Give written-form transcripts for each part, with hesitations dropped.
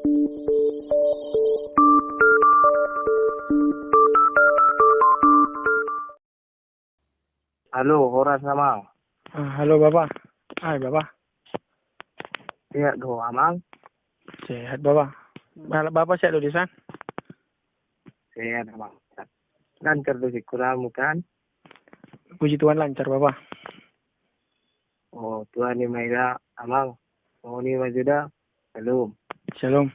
Halo, Horas Amang. Halo Bapak. Hai Bapak. Sehat do, Amang? Sehat Bapak. Bapak sehat di sana? Sehat, Amang. Lancar do sikuramu kan? Puji Tuhan lancar Bapak. Oh, Tuhan ni Maida, Amang. Oh, ni Majuda. Belum. Shalom.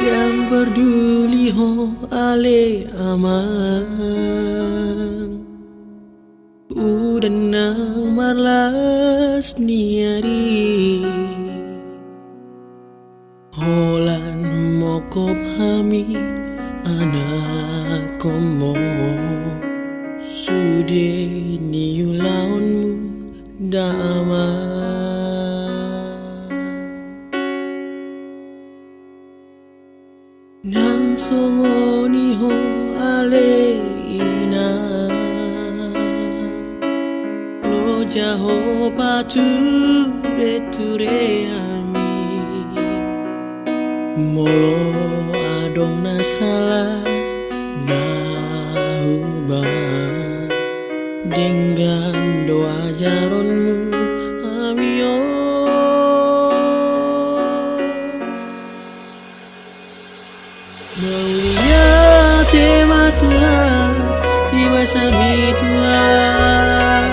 Dan peduli ho ale amang udah nang marlas niari holan mokop hami anak komo sude niulaunmu damai nang songoni ho ale ina lo jaho pature ture ami molo adong nasala na uba dengan doa jaronmu amio Maulia tema Tuhan di masa Tuhan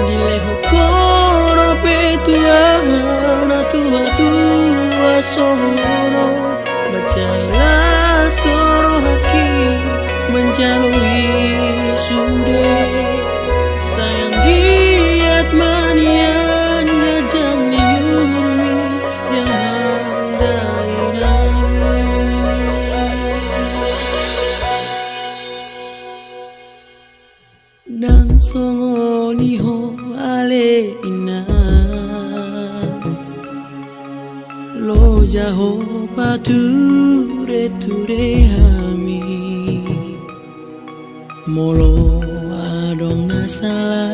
di leho korope Tuhan na tua somono macailas toro haki menjalui sude sayang giat manian gajang niumi jangan dainai nang songoni ho ale ina lo jaho pature ture hami molo adong nasala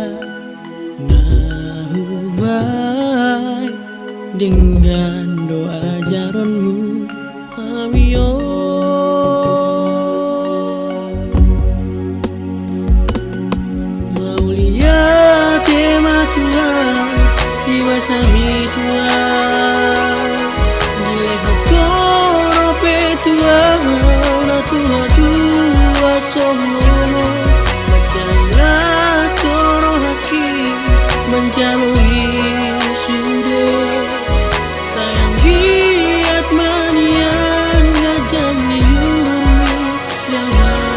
na hubai dengan doa jaronmu amio tema Tuhan di masa Tuhan di leho korope Tuhan na tua somono macailas toro haki menjalui sude sayang giat manian gajang niumi jangan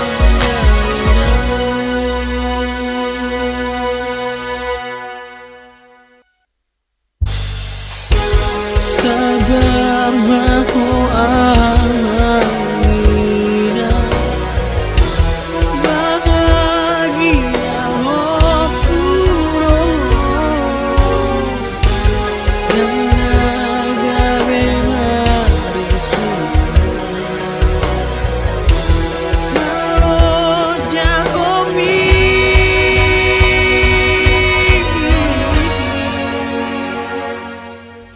sabar maho amina bahagia ho puro dan naga bemarisu halo jagomi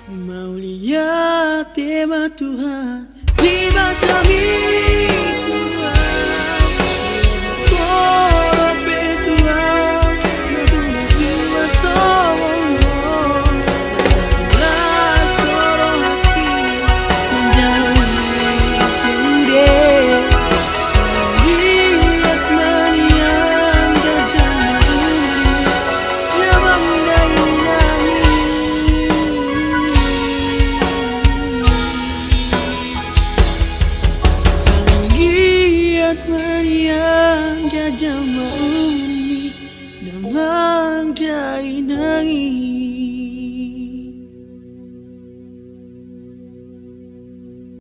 Maulia tema Tuhan di masa Tuhan korope Tuhan na tua somono las toro haki menjalui sude sangiat manian gajah jabang dainai Mariang jajah maumi damang dai nangi